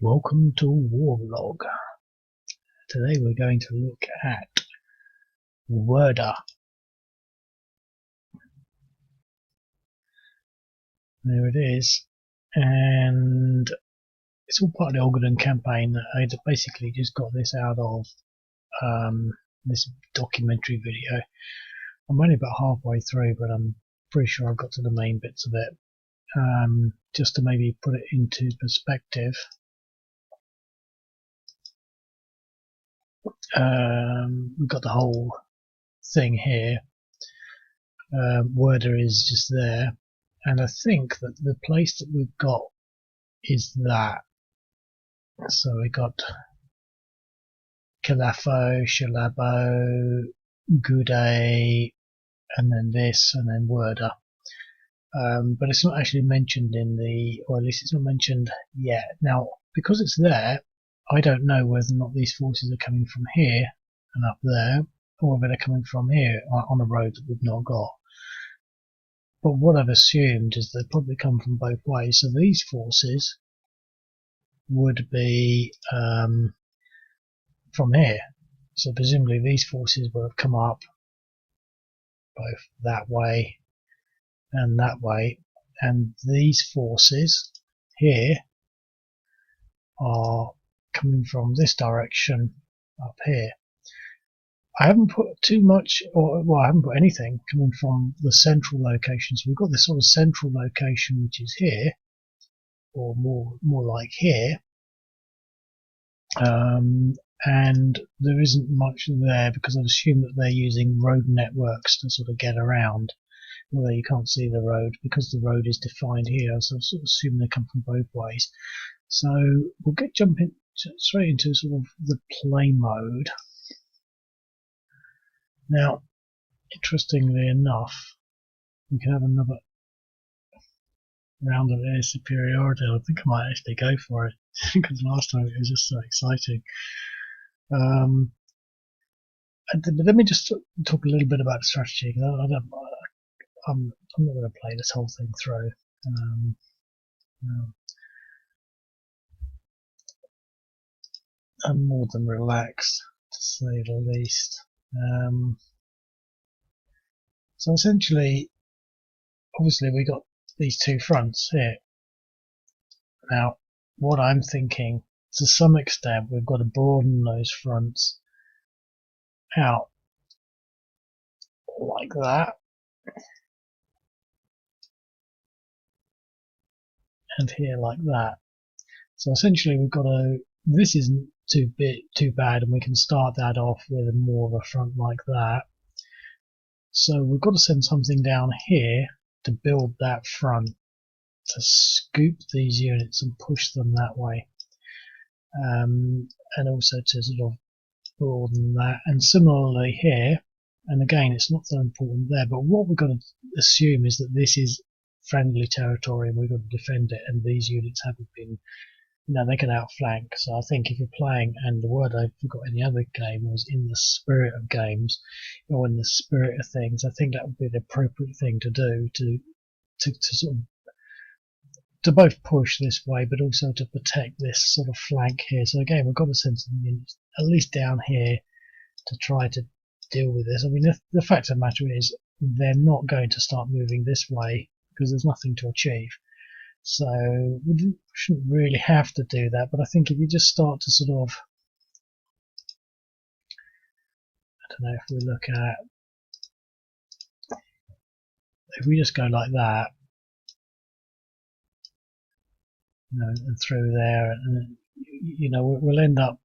Welcome to Warlog. Today we're going to look at Werder. There it is, and it's all part of the Olgaden campaign. I basically just got this out of this documentary video. I'm only about halfway through, but I'm pretty sure I've got to the main bits of it. Just to maybe put it into perspective. We've got the whole thing here. Werder is just there, and I think that the place that we've got is that. So we got Calafo, Shalabo, Gude, and then this, and then Werder. But it's not actually mentioned in the, or at least it's not mentioned yet. Now, because it's there, I don't know whether or not these forces are coming from here and up there, or whether they're coming from here on a road that we've not got. But what I've assumed is they probably come from both ways. So these forces would be from here. So presumably these forces would have come up both that way and that way. And these forces here are coming from this direction up here. I haven't put too much, I haven't put anything coming from the central location. So we've got this sort of central location, which is here, or more like here. And there isn't much there because I've assumed that they're using road networks to sort of get around. Although you can't see the road because the road is defined here, so I sort of assume they come from both ways. So we'll jump straight into sort of the play mode. Now, interestingly enough, we can have another round of air superiority. I think I might actually go for it because last time it was just so exciting. Let me just talk a little bit about the strategy. I'm not going to play this whole thing through. I'm more than relaxed, to say the least. So essentially, obviously we got these two fronts here. Now, what I'm thinking, to some extent, we've got to broaden those fronts out like that, and here like that. So essentially, we've got to. This isn't too bad, and we can start that off with more of a front like that. So we've got to send something down here to build that front, to scoop these units and push them that way, and also to sort of broaden that. And similarly here, and again it's not so important there, but what we've got to assume is that this is friendly territory and we've got to defend it, and these units haven't been, they can outflank. So I think if you're playing, and the word I forgot in the other game was in the spirit of games, or in the spirit of things, I think that would be the appropriate thing to do to sort of to both push this way, but also to protect this sort of flank here. So again, we've got to send some units at least down here to try to deal with this. I mean, the fact of the matter is, they're not going to start moving this way because there's nothing to achieve. So we shouldn't really have to do that. But I think if you just start to sort of, I don't know, if we look at, if we just go like that, and through there, and we'll end up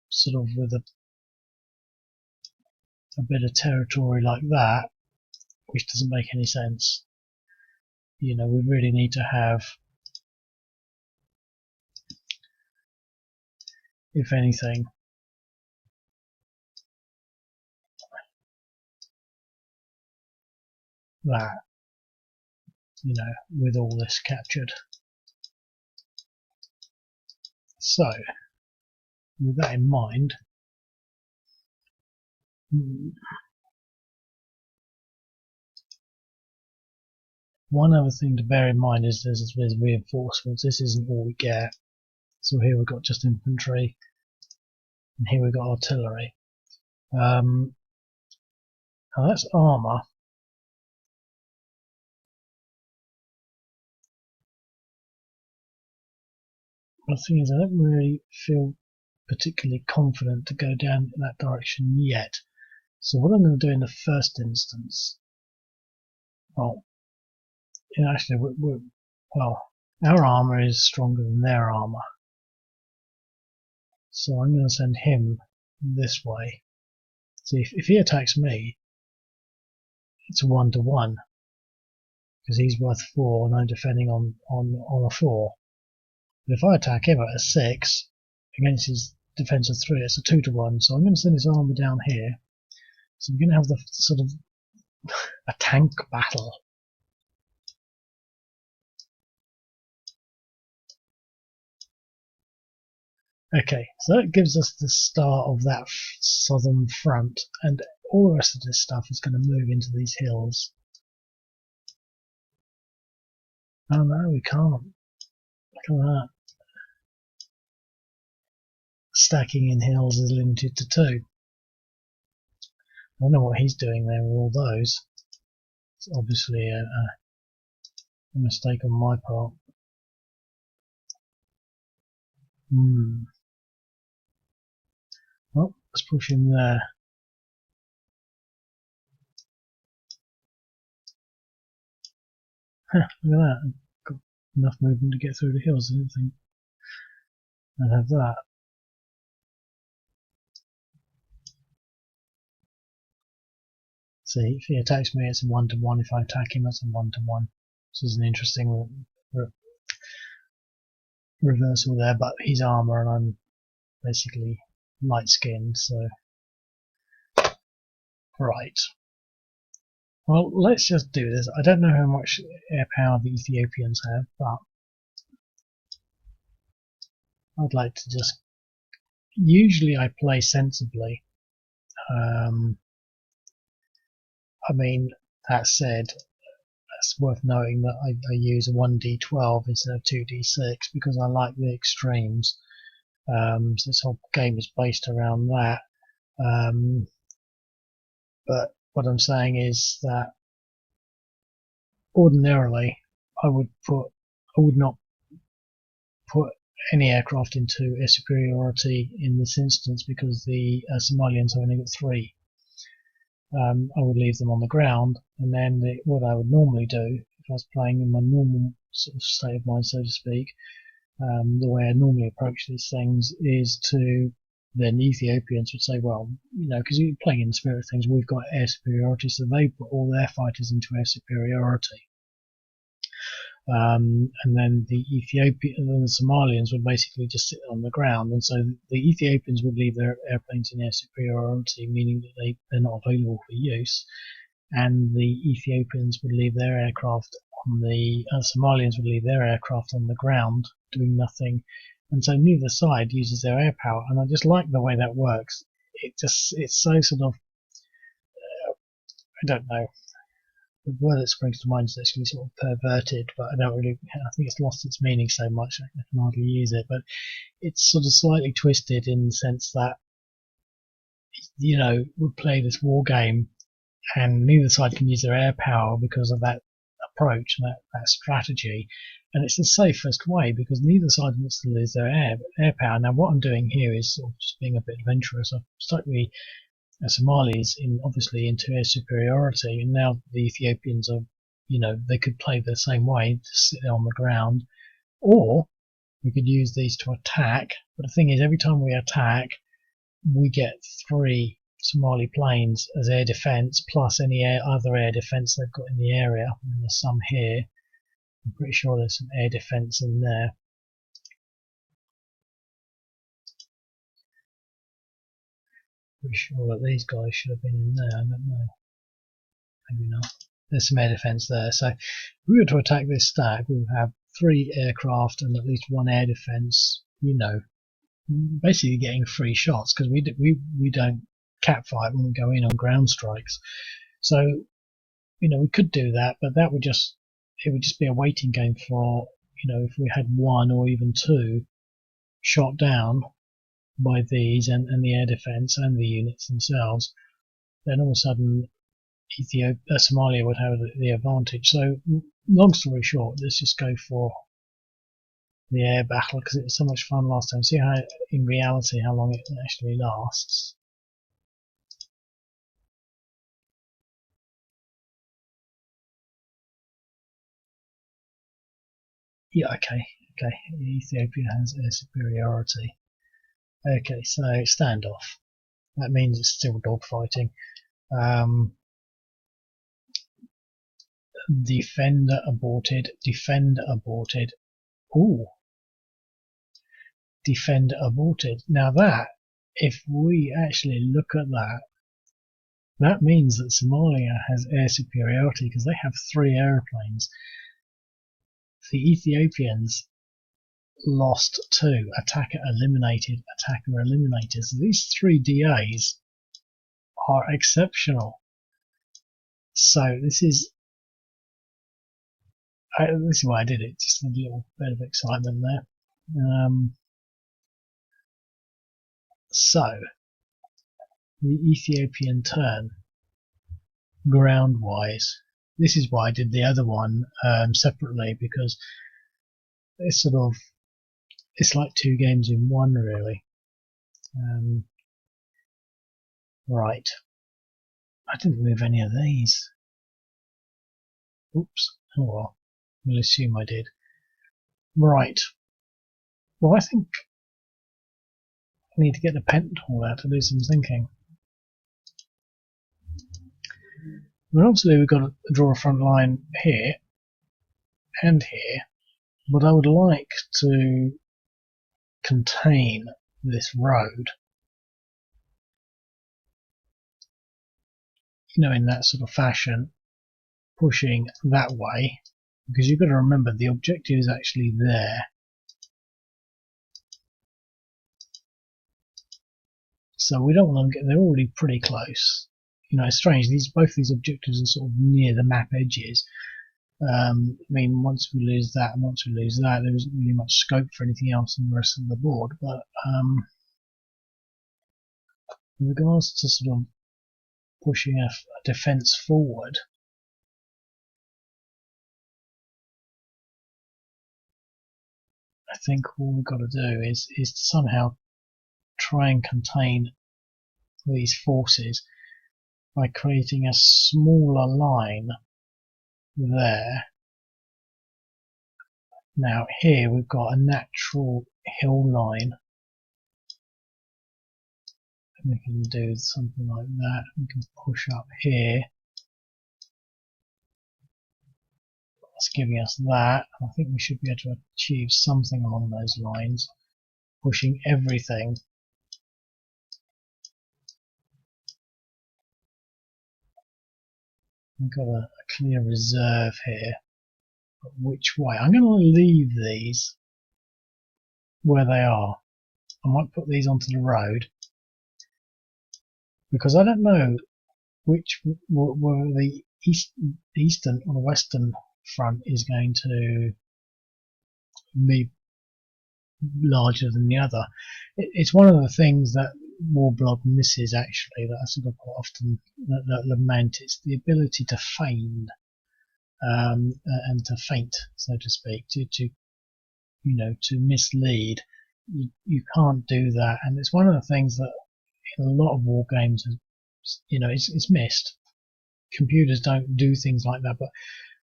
sort of with a bit of territory like that, which doesn't make any sense. We really need to have, if anything, that, with all this captured. So, with that in mind, one other thing to bear in mind is there's reinforcements. This isn't all we get. So here we've got just infantry, and here we've got artillery. Now that's armour. The thing is, I don't really feel particularly confident to go down in that direction yet. So what I'm going to do in the first instance, well, actually, our armour is stronger than their armour. So I'm going to send him this way. See, if he attacks me, it's a 1-to-1 because he's worth 4 and I'm defending on a 4. But if I attack him at a 6 against his defense of 3, it's a 2-to-1. So I'm going to send his armour down here. So we're going to have the sort of a tank battle. Okay, so that gives us the start of that southern front, and all the rest of this stuff is going to move into these hills. Oh no, we can't. Look at that. Stacking in hills is limited to 2. I don't know what he's doing there with all those. It's obviously a mistake on my part. Well, let's push him there. Look at that. I've got enough movement to get through the hills. I didn't think I'd have that. See, if he attacks me, it's a 1-to-1. If I attack him, it's a 1-to-1. This is an interesting reversal there, but he's armour and I'm basically light skinned, so right. Well, let's just do this. I don't know how much air power the Ethiopians have, but I'd like to just... Usually I play sensibly. I mean, that said, it's worth noting that I use a 1d12 instead of 2d6 because I like the extremes. So this whole game is based around that. But what I'm saying is that ordinarily I would not put any aircraft into air superiority in this instance because the Somalians have only got 3. I would leave them on the ground, and then what I would normally do if I was playing in my normal sort of state of mind, so to speak, the way I normally approach these things is to then the Ethiopians would say, well, because you're playing in the spirit of things, we've got air superiority, so they put all their fighters into air superiority. And then the Somalians would basically just sit on the ground, and so the Ethiopians would leave their airplanes in air superiority, meaning that they're not available for use, and the Ethiopians would leave their aircraft on the Somalians would leave their aircraft on the ground doing nothing, and so neither side uses their air power, and I just like the way that works. It's so sort of I don't know. The word that springs to mind is actually sort of perverted, but I think it's lost its meaning so much I can hardly use it. But it's sort of slightly twisted in the sense that, we play this war game and neither side can use their air power because of that approach and that strategy. And it's the safest way because neither side wants to lose their air power. Now, what I'm doing here is sort of just being a bit adventurous. I've stuck the Somalis obviously into air superiority, and now the Ethiopians are, they could play the same way, just sit there on the ground, or we could use these to attack. But the thing is, every time we attack, we get 3 Somali planes as air defence, plus any other air defence they've got in the area. And there's some here. I'm pretty sure there's some air defence in there. Pretty sure that these guys should have been in there. I don't know. Maybe not. There's some air defence there. So if we were to attack this stack, we would have 3 aircraft and at least 1 air defence. Basically getting free shots because we don't catfight when we go in on ground strikes. So we could do that, but it would just be a waiting game for if we had 1 or even 2 shot down by these and the air defence and the units themselves, then all of a sudden Somalia would have the advantage. So long story short, let's just go for the air battle because it was so much fun last time. See how in reality how long it actually lasts. Yeah, okay. Ethiopia has air superiority. Okay, so standoff. That means it's still dogfighting. Defender aborted. Defender aborted. Ooh. Defender aborted. Now that, if we actually look at that, that means that Somalia has air superiority because they have 3 aeroplanes. The Ethiopians lost 2. Attacker eliminated. Attacker eliminated. So these 3 DAs are exceptional. So this is why I did it. Just a little bit of excitement there. So the Ethiopian turn, ground-wise. This is why I did the other one separately, because it's it's like 2 games in one, really. Right. I didn't move any of these. Oops. Oh well. We'll assume I did. Right. Well, I think I need to get the pen tool out to do some thinking. Well, obviously we've got to draw a front line here and here, but I would like to contain this road, in that sort of fashion, pushing that way, because you've got to remember the objective is actually there. So we don't want them they're already pretty close. It's strange, both these objectives are sort of near the map edges. I mean, once we lose that and once we lose that, there isn't really much scope for anything else in the rest of the board. But in regards to sort of pushing a defence forward, I think all we've got to do is to somehow try and contain these forces by creating a smaller line there. Now here we've got a natural hill line, and we can do something like that. We can push up here. That's giving us that. I think we should be able to achieve something along those lines, pushing everything. We've got a clear reserve here. But which way? I'm going to leave these where they are. I might put these onto the road, because I don't know which where the eastern or the western front is going to be larger than the other. It's one of the things that Warblog misses, actually, that I sort of quite often lament. It's the ability to feign and to feint, so to speak, to mislead. You can't do that, and it's one of the things that in a lot of war games, it's missed. Computers don't do things like that. But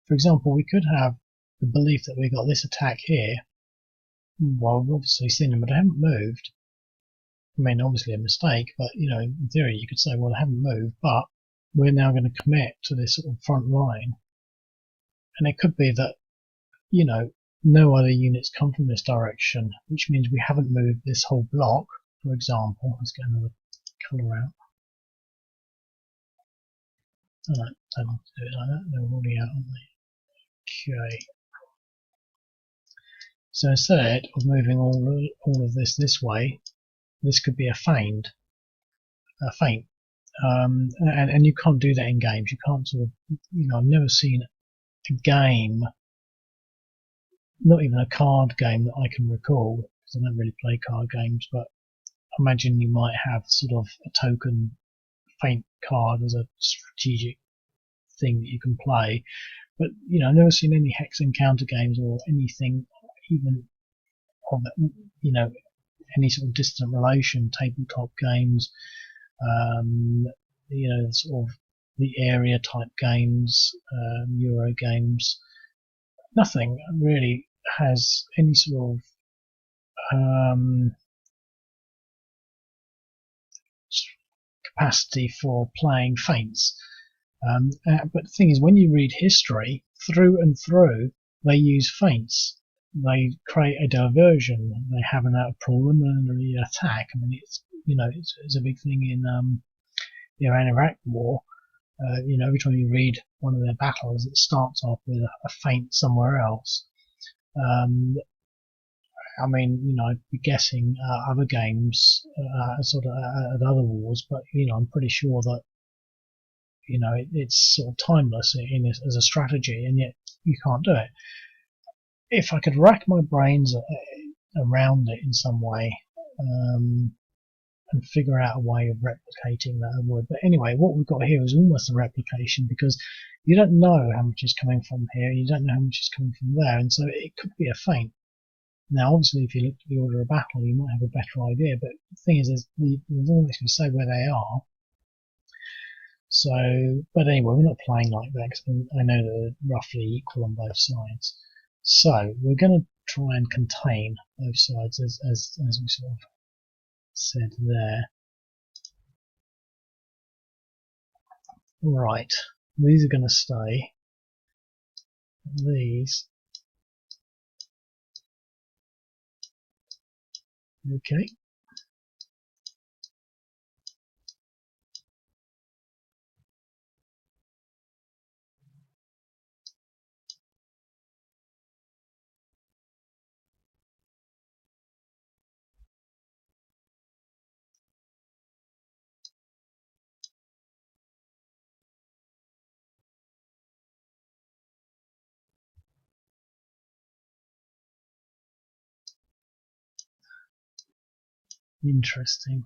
for example, we could have the belief that we got this attack here. Well, we've obviously seen them, but they haven't moved. I mean, obviously a mistake, but in theory you could say, well, they haven't moved, but we're now going to commit to this sort of front line, and it could be that no other units come from this direction, which means we haven't moved this whole block. For example, let's get another colour out. Oh, no, don't have to do it like that. They're already out, aren't they? Okay. So instead of moving all of this way, this could be a feint. And you can't do that in games. You can't sort of, I've never seen a game, not even a card game that I can recall, because I don't really play card games, but I imagine you might have sort of a token feint card as a strategic thing that you can play. But I've never seen any hex encounter games or anything even of any sort of distant relation, tabletop games, sort of the area type games, Euro games. Nothing really has any sort of capacity for playing feints. But the thing is, when you read history, through and through, they use feints. They create a diversion. They have a preliminary attack. I mean, it's a big thing in the Iran-Iraq War. Every time you read one of their battles, it starts off with a feint somewhere else. I mean, I'd be guessing other games, sort of at other wars, but I'm pretty sure that it's sort of timeless as a strategy, and yet you can't do it. If I could rack my brains around it in some way, and figure out a way of replicating that, I would. But anyway, what we've got here is almost a replication, because you don't know how much is coming from here, you don't know how much is coming from there, and so it could be a feint. Now, obviously, if you look at the order of battle, you might have a better idea, but the thing is, it doesn't actually say where they are. So, but anyway, we're not playing like that, because I know they're roughly equal on both sides. So, we're going to try and contain both sides, as we sort of said there. Right, these are going to stay. These. Okay. Interesting.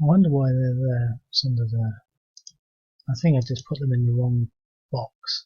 I wonder why they're there. It's under there. I think I just put them in the wrong box.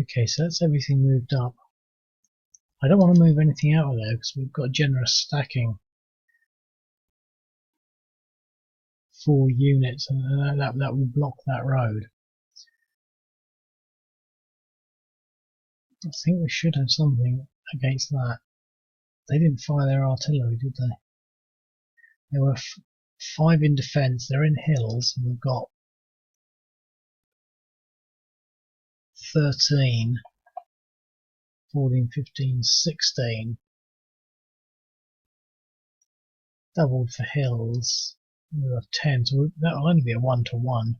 Okay, so that's everything moved up. I don't want to move anything out of there because we've got generous stacking. 4 units, and that will block that road. I think we should have something against that. They didn't fire their artillery, did they? There were 5 in defence. They're in hills, and we've got 13, 14, 15, 16. Doubled for hills. We have 10, so that will only be a 1-to-1.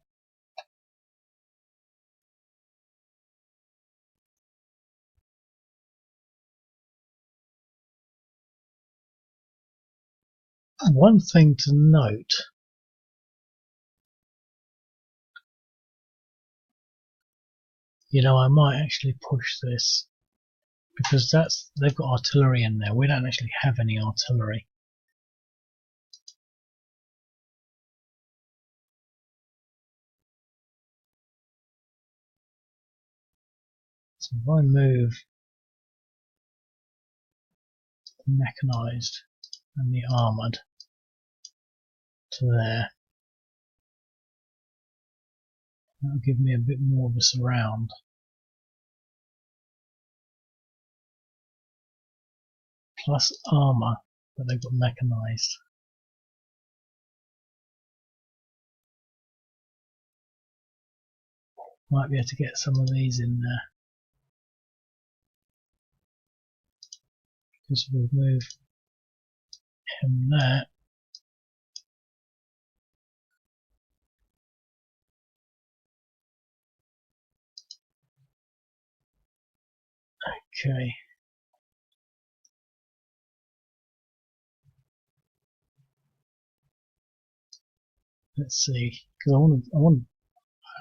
And one thing to note, You know, I might actually push this because they've got artillery in there. We don't actually have any artillery. So if I move the mechanised and the armoured to there, that'll give me a bit more of a surround. Plus armour, but they've got mechanised. Might be able to get some of these in there. Because we'll move him there. Okay. Let's see, because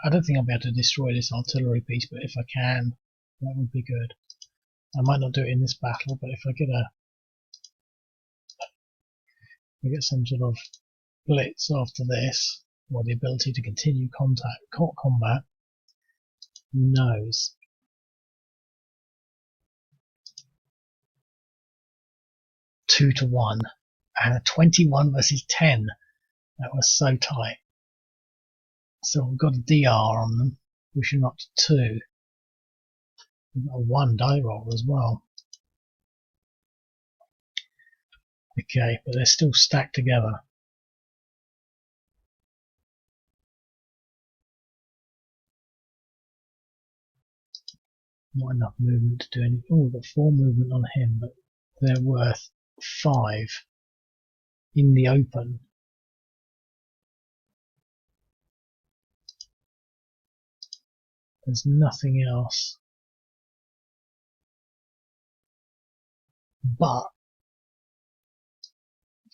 I don't think I'll be able to destroy this artillery piece, but if I can, that would be good. I might not do it in this battle, but if I get some sort of blitz after this, or the ability to continue combat, who knows? Two to one, and a 21 versus 10. That was so tight. So we've got a DR on them, pushing up to 2. We've got a 1 die roll as well. Okay, but they're still stacked together. Not enough movement to do anything. Oh, we've got 4 movement on him, but they're worth 5 in the open. There's nothing else. But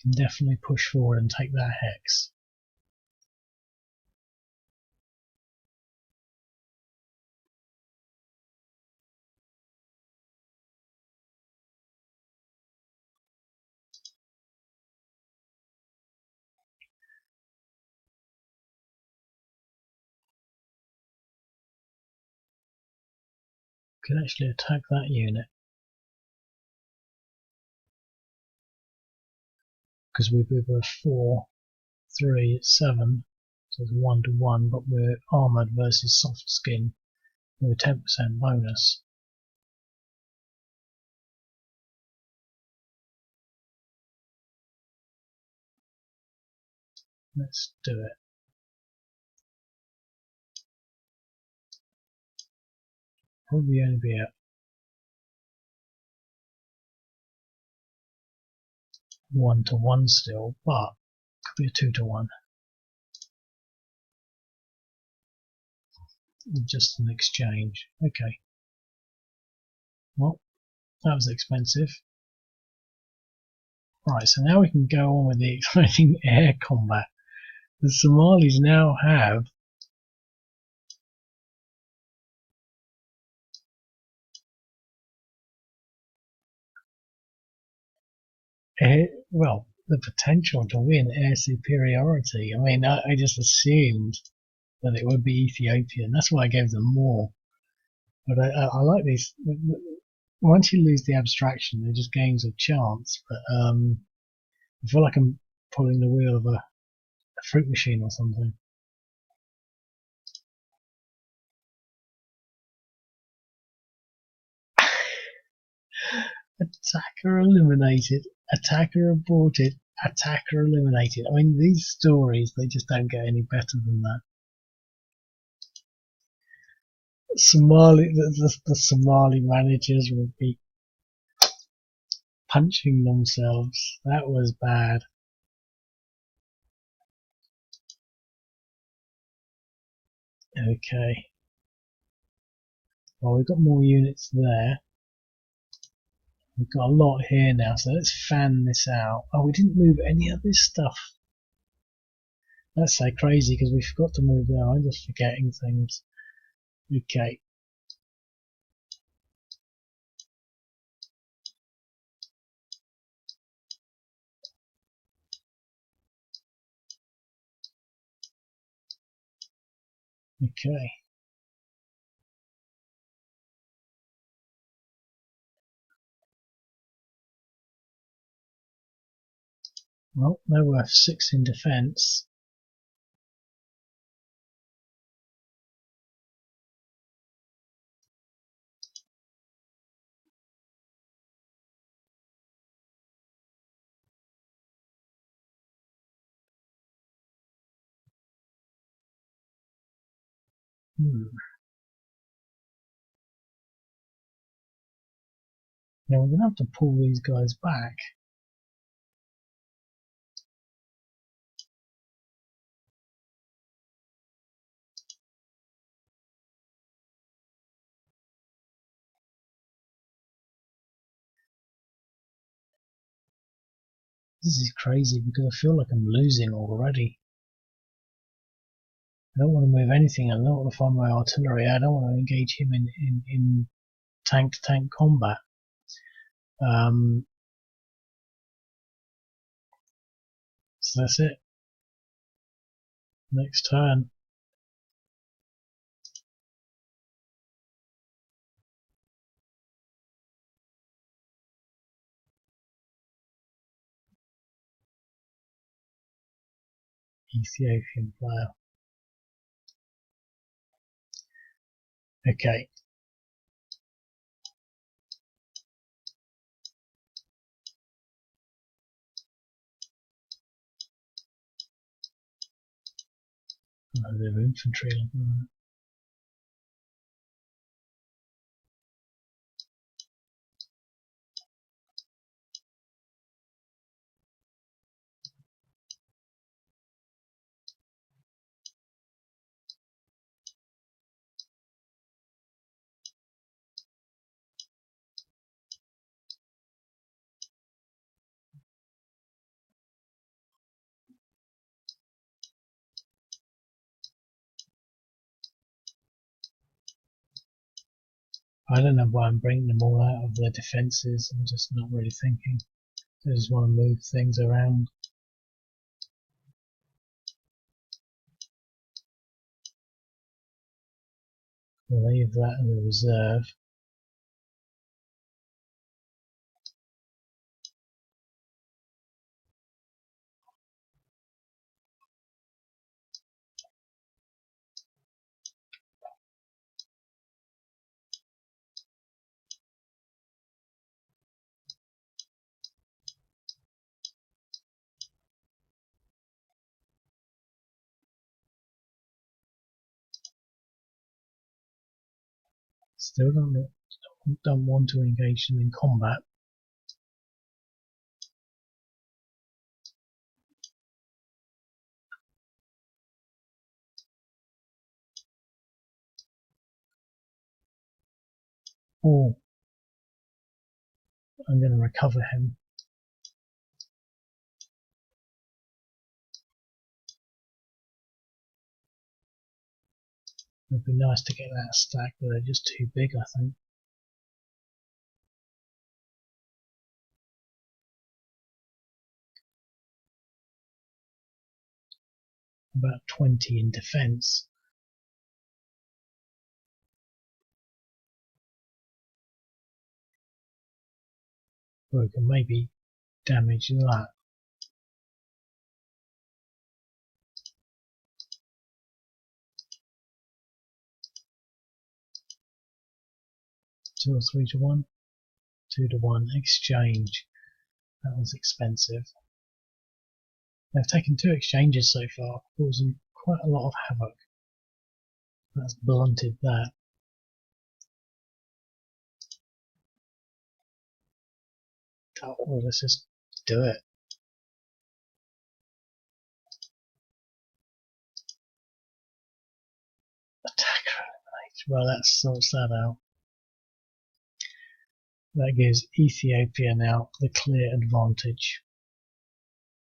you can definitely push forward and take that hex. Can actually attack that unit. Because we've got 4, 3, 7, so it's 1 to 1, but we're armoured versus soft skin with a 10% bonus. Let's do it. Probably only be at 1 to 1 still, but could be a 2 to 1. Just an exchange. Okay. Well, that was expensive. Right, so now we can go on with the exciting air combat. The Somalis now have the potential to win air superiority. I mean, I just assumed that it would be Ethiopian. That's why I gave them more. But I like these. Once you lose the abstraction, they're just games of chance. But I feel like I'm pulling the wheel of a fruit machine or something. Attacker eliminated. Attacker aborted. Attacker eliminated. I mean, these stories, they just don't get any better than that. The Somali managers would be punching themselves. That was bad. Okay. Well, we've got more units there. We've got a lot here now, so let's fan this out. Oh, we didn't move any of this stuff. That's so crazy because we forgot to move there. I'm just forgetting things. Okay. Okay. Well, they're worth 6 in defence. Now we're going to have to pull these guys back. This is crazy because I feel like I'm losing already. I don't want to move anything. I don't want to find my artillery. I don't want to engage him in tank-to-tank combat. So that's it. Next turn. Ethiopian player. Okay. A bit of infantry. I don't know why I'm bringing them all out of their defences. I'm just not really thinking. I just want to move things around. We'll leave that as a reserve. Still don't want to engage them in combat. Or I'm going to recover him. It'd be nice to get that stack, but they're just too big, I think. About 20 in defence. We can maybe damage that. Two or 3 to 1? 2 to 1. Exchange. That was expensive. They've taken 2 exchanges so far, causing quite a lot of havoc. That's blunted that. Oh, well, let's just do it. Attacker eliminated. Well, that sorts that out. That gives Ethiopia now the clear advantage.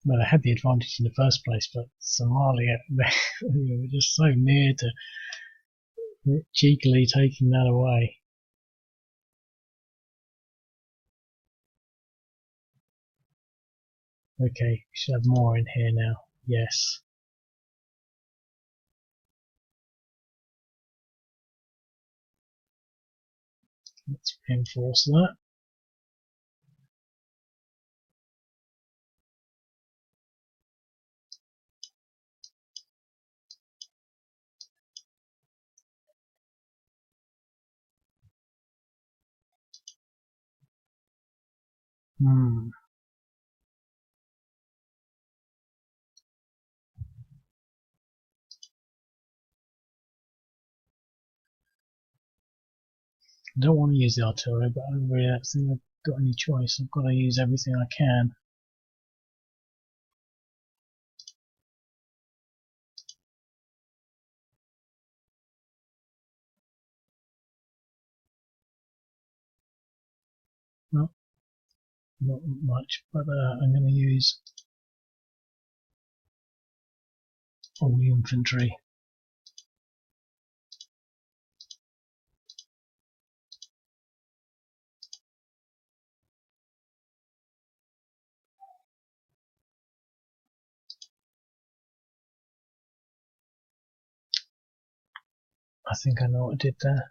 Well, they had the advantage in the first place, but Somalia, they were just so near to cheekily taking that away. Okay, we should have more in here now. Yes. Let's reinforce that. I don't want to use the artillery, but I don't really think I've got any choice. I've got to use everything I can. Well, not much, but I'm going to use all the infantry. I think I know what I did there.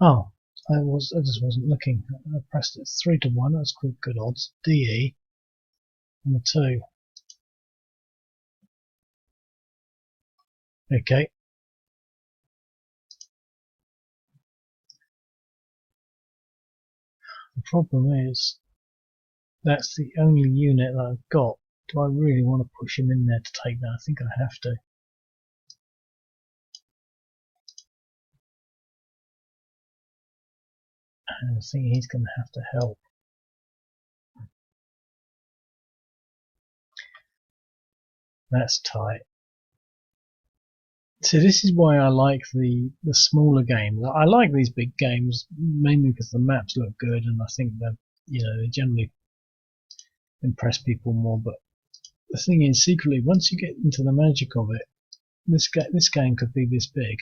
Oh, I just wasn't looking. I pressed it 3 to 1. That's quite good odds. DE and the 2. Okay. The problem is that's the only unit that I've got. Do I really want to push him in there to take that? I think I have to. And I think he's going to have to help. That's tight. So this is why I like the smaller games. I like these big games mainly because the maps look good and I think that they generally impress people more. But the thing is, secretly, once you get into the magic of it, this game could be this big.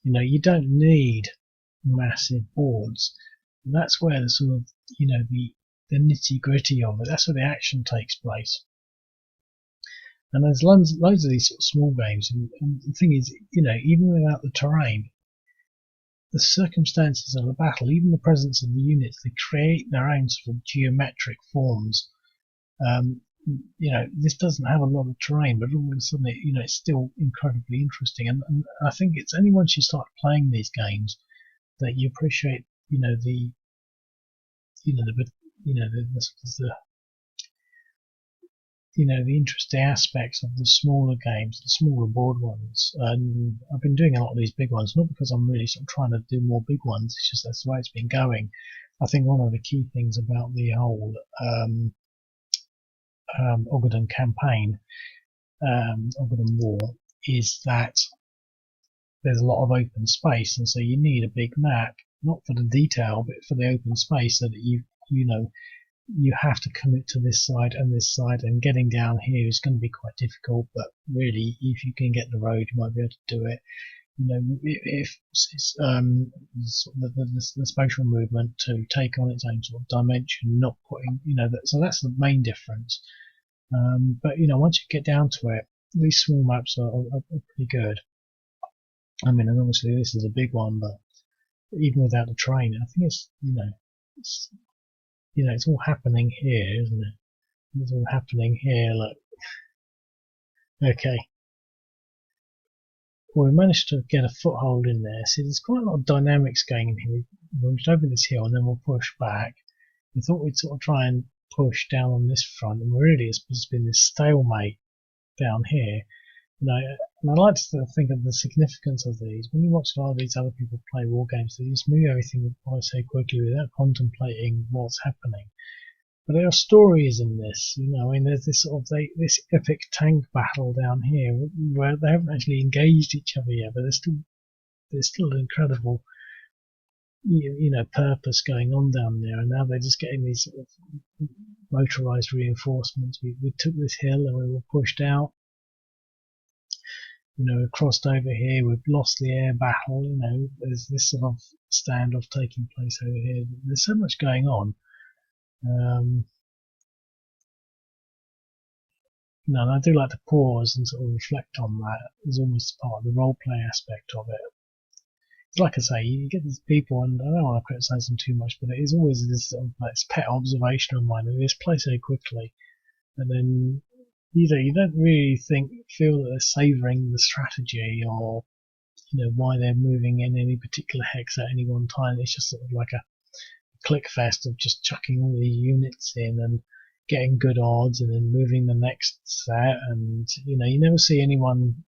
You don't need massive boards. And that's where the sort of the nitty gritty of it. That's where the action takes place. And there's loads of these sort of small games, and the thing is, even without the terrain, the circumstances of the battle, even the presence of the units, they create their own sort of geometric forms. This doesn't have a lot of terrain, but all of a sudden, it's still incredibly interesting. And I think it's only once you start playing these games that you appreciate, the interesting aspects of the smaller games, the smaller board ones. And I've been doing a lot of these big ones, not because I'm really sort of trying to do more big ones, it's just that's the way it's been going. I think one of the key things about the whole Ogaden campaign, Ogaden War, is that there's a lot of open space, and so you need a big map, not for the detail, but for the open space, so that you have to commit to this side, and getting down here is going to be quite difficult, but really, if you can get the road, you might be able to do it. If it's the spatial movement to take on its own sort of dimension, not putting, so that's the main difference. But once you get down to it, these small maps are pretty good. I mean, and obviously this is a big one, but even without the terrain, I think it's all happening here, isn't it? It's all happening here. Look. Okay. Well, we managed to get a foothold in there. See, there's quite a lot of dynamics going in here. We'll just over this hill and then we'll push back. We thought we'd sort of try and push down on this front, and really it's been this stalemate down here. And I like to think of the significance of these. When you watch a lot of these other people play war games, they just move everything quite so quickly without contemplating what's happening. But there are stories in this, I mean, there's this sort of this epic tank battle down here where they haven't actually engaged each other yet, but there's still an incredible, purpose going on down there. And now they're just getting these sort of motorized reinforcements. We took this hill and we were pushed out. You know, we've crossed over here, we've lost the air battle, you know, there's this sort of standoff taking place over here. There's so much going on. No, and I do like to pause and sort of reflect on that as almost part of the role play aspect of it. It's like I say, you get these people, and I don't want to criticise them too much, but it is always this sort of like this pet observation of mine. They just play so quickly, and then you don't really feel that they're savouring the strategy or why they're moving in any particular hex at any one time. It's just sort of like a click fest of just chucking all the units in and getting good odds and then moving the next set, and you never see anyone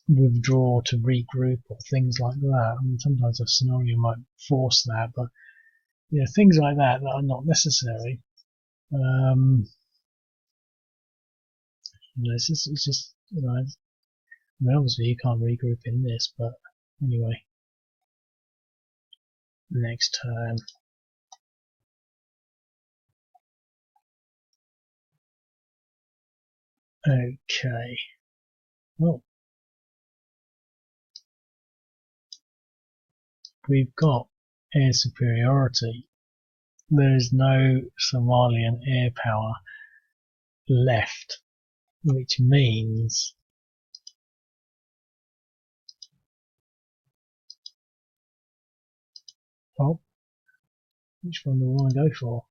withdraw to regroup or things like that. I mean, sometimes a scenario might force that, but things like that are not necessary. It's just I mean, obviously you can't regroup in this, but anyway, next turn. Okay. Well, we've got air superiority. There is no Somalian air power left, which means which one do we want to go for?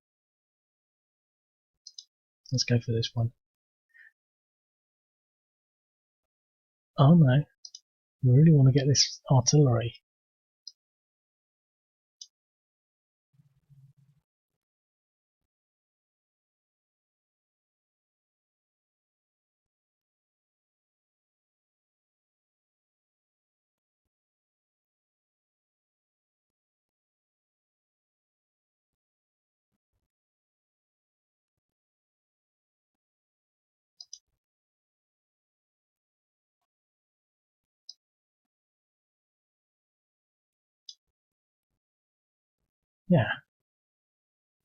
Let's go for this one. Oh no, we really want to get this artillery. Yeah.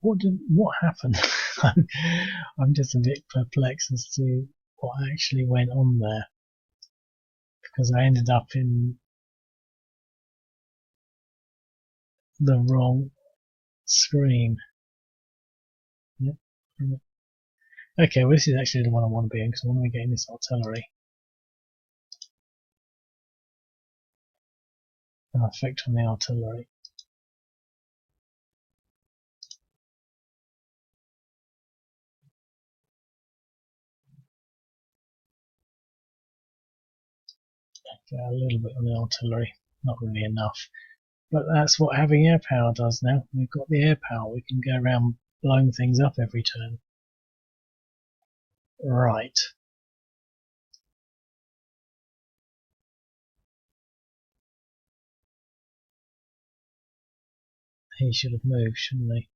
What happened? I'm just a bit perplexed as to what actually went on there, because I ended up in the wrong screen. Yep. Okay, well, this is actually the one I want to be in because I want to be getting this artillery. Effect on the artillery. Get a little bit on the artillery, not really enough. But that's what having air power does now. We've got the air power, we can go around blowing things up every turn. Right. He should have moved, shouldn't he?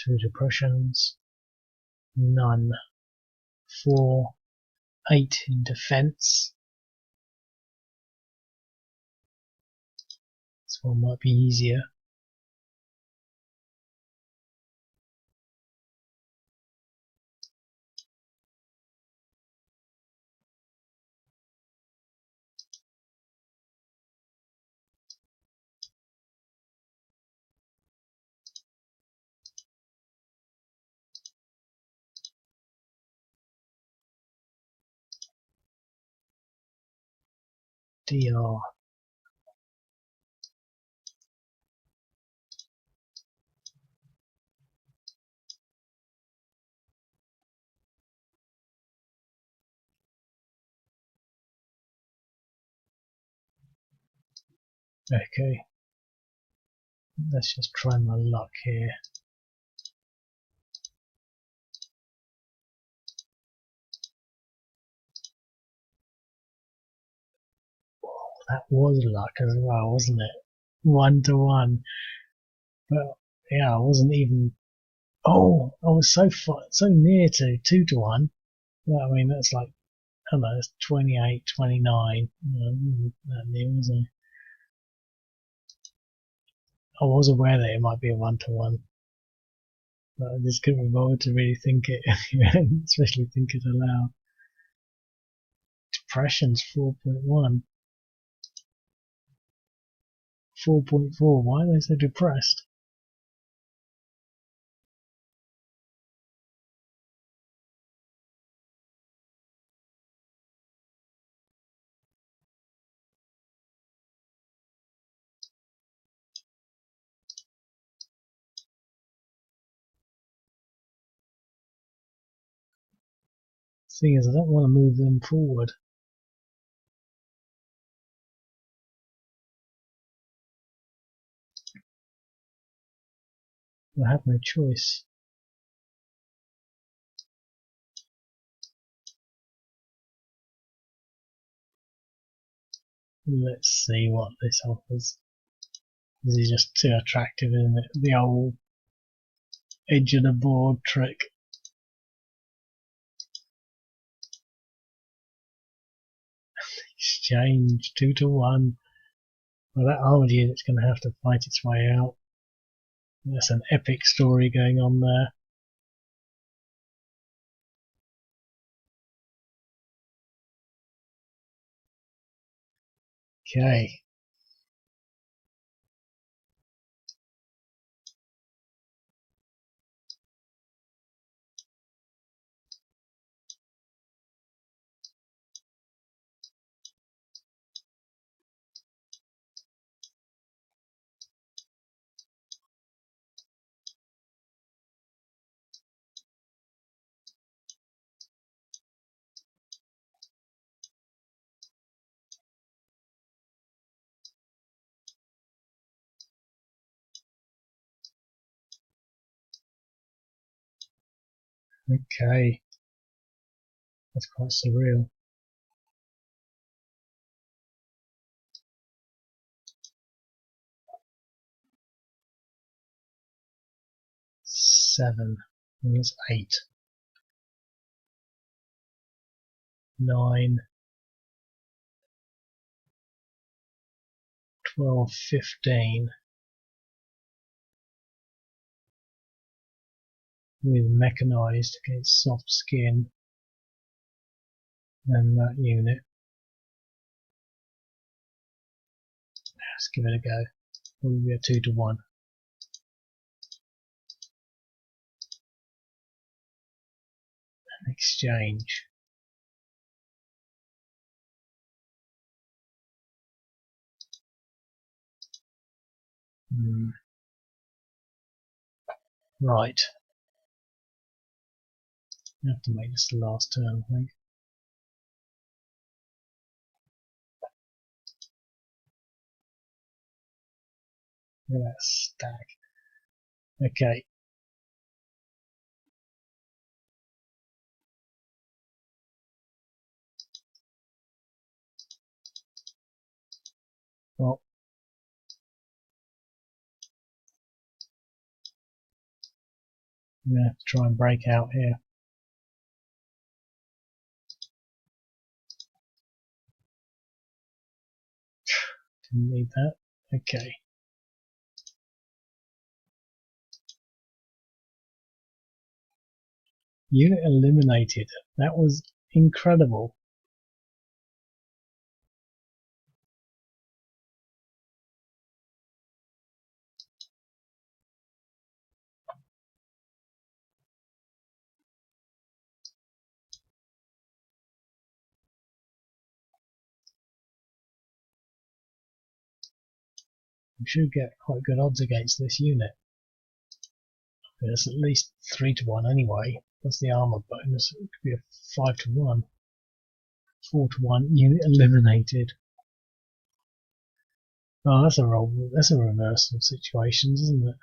Two depressions, none. 4, 8 in defense. This one might be easier. DR. Okay, let's just try my luck here. That was luck as well, wasn't it? 1-1. But yeah, I wasn't even. Oh, I was so near to 2-1. Well, I mean, that's like, I don't know, it's 28, 29. That near, was I was aware that it might be a 1-1, but I just couldn't be bothered to really think it, especially think it aloud. Depression's 4.1. 4.4. Why are they so depressed? Thing is, I don't want to move them forward. I have no choice. Let's see what this offers. This is just too attractive, isn't it? The old edge of the board trick. Exchange 2-1. Well, that armoured unit's going to have to fight its way out. There's an epic story going on there. Okay. Okay. That's quite surreal. Seven. And that's 8. 9. 12, 15. With mechanised against soft skin. And that unit. Let's give it a go. Probably be a 2-1. Exchange. Right. I have to make this the last turn, I think. Look at that stack. Okay. Well, I'm going to have to try and break out here. Didn't need that. Okay. Unit eliminated. That was incredible. We should get quite good odds against this unit. It's at least 3-1 anyway. Plus the armor bonus. It could be a 5-1. 4-1. Unit eliminated. Oh, that's a reversal of situations, isn't it?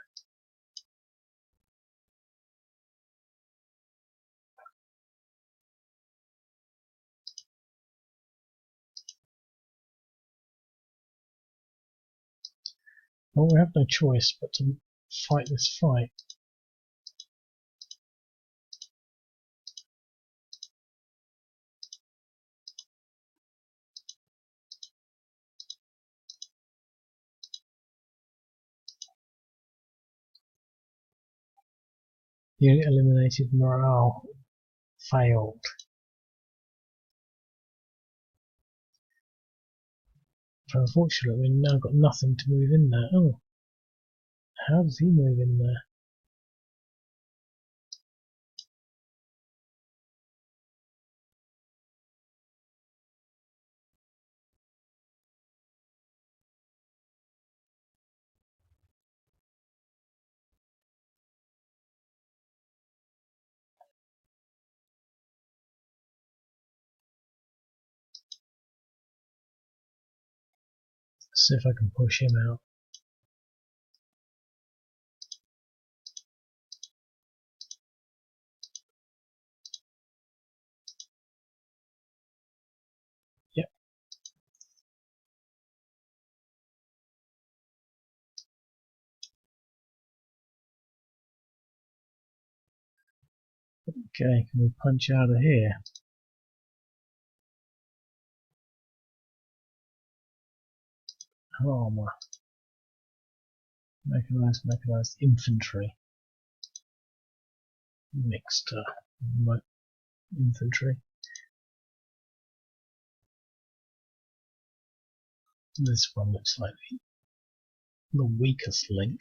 Well, we have no choice but to fight this fight. Unit eliminated, morale failed. But unfortunately, we've now got nothing to move in there. Oh, how does he move in there? Let's see if I can push him out. Yep. Okay, can we punch out of here? Armor. Mechanized infantry. Mixed infantry. This one looks like the weakest link.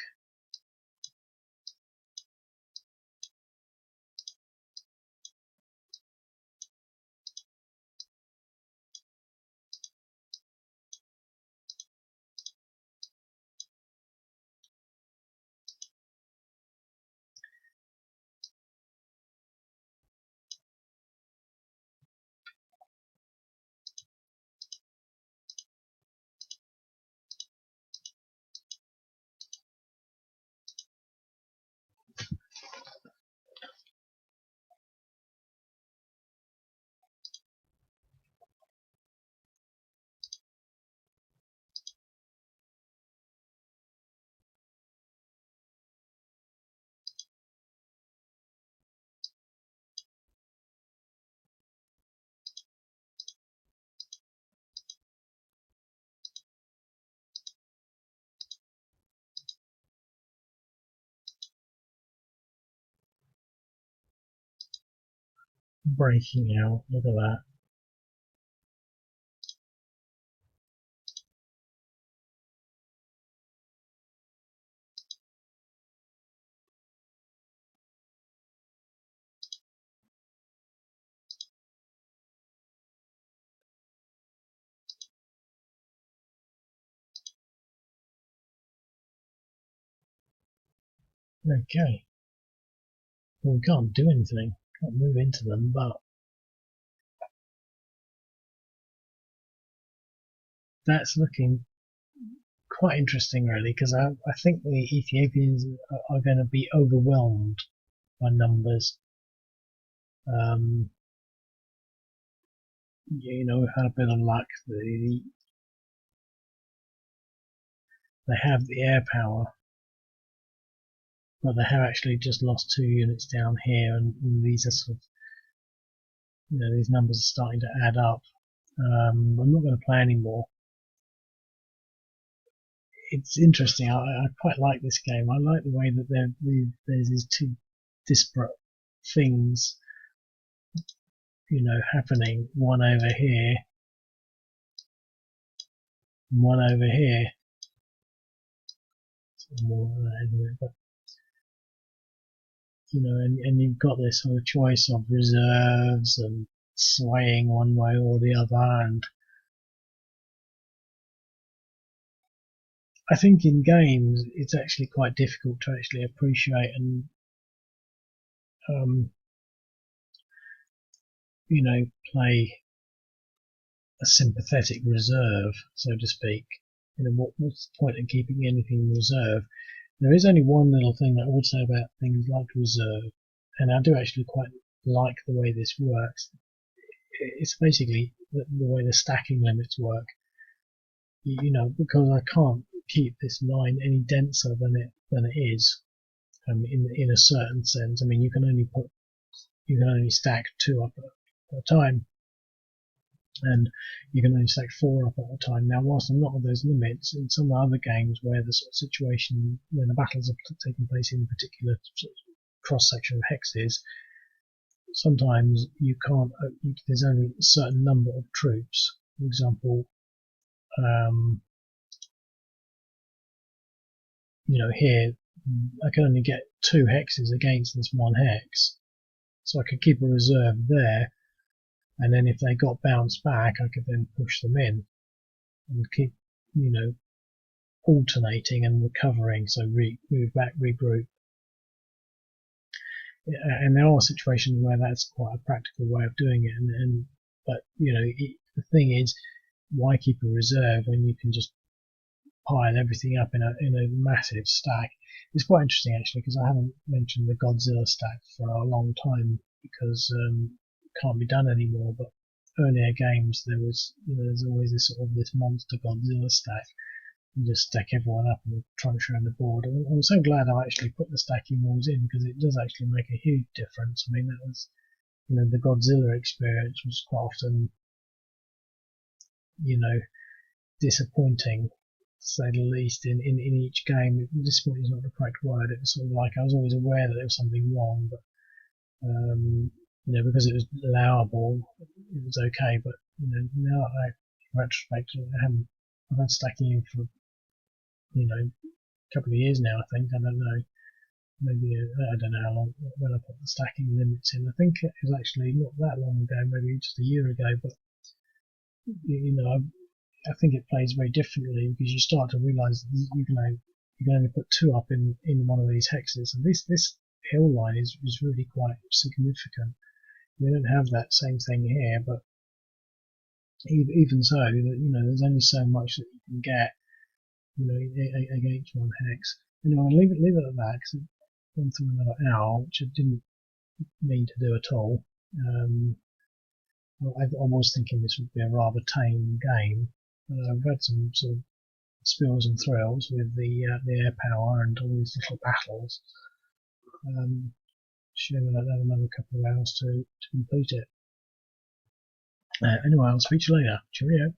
Breaking out, look at that. Okay. Well, we can't do anything. Can't move into them, but that's looking quite interesting, really, because I think the Ethiopians are going to be overwhelmed by numbers. You know, we've had a bit of luck. They have the air power, but they have actually just lost 2 units down here, and these are sort of, you know, these numbers are starting to add up. I'm not going to play anymore. It's interesting. I quite like this game. I like the way that there's these two disparate things, you know, happening. One over here, and one over here. But, you know, and you've got this sort of choice of reserves and swaying one way or the other, and I think in games it's actually quite difficult to actually appreciate and um, you know, play a sympathetic reserve, so to speak. what's the point in keeping anything in reserve? There is only one little thing that I would say about things like reserve, and I do actually quite like the way this works. It's basically the way the stacking limits work. Because I can't keep this line any denser than it is, in a certain sense. I mean, you can only stack 2 up at a time, and you can only stack 4 up at a time. Now, whilst I'm not on those limits, in some other games where the sort of situation when the battles are taking place in a particular sort of cross section of hexes, sometimes you can't. There's only a certain number of troops. For example, here I can only get 2 hexes against this 1 hex, so I could keep a reserve there, and then if they got bounced back, I could then push them in and keep, alternating and recovering. So move back, regroup. And there are situations where that's quite a practical way of doing it. But the thing is, why keep a reserve when you can just pile everything up in a massive stack? It's quite interesting actually, because I haven't mentioned the Godzilla stack for a long time because it can't be done anymore. But earlier games there's always this monster Godzilla stack. You just stack everyone up and trunch around the board. And I'm so glad I actually put the stacking rules in, because it does actually make a huge difference. I mean, that was the Godzilla experience was quite often disappointing, to say the least, in each game. Disappointing is not the correct word. It was sort of like I was always aware that there was something wrong, but because it was allowable, it was okay. But now in retrospect, I've had stacking in for a couple of years now. I think, I don't know, maybe I don't know how long when I put the stacking limits in. I think it was actually not that long ago, maybe just a year ago. But I think it plays very differently, because you start to realise that you can only put 2 up in one of these hexes, and this hill line is really quite significant. We don't have that same thing here, but even so, there's only so much that you can get, against 1 hex. Anyway, I'll leave it at that, because I've gone through another hour, which I didn't mean to do at all. I was thinking this would be a rather tame game. I've had some sort of spills and thrills with the air power and all these little battles. Assuming I'll have another couple of hours to complete it. Anyway, I'll speak to you later. Cheerio.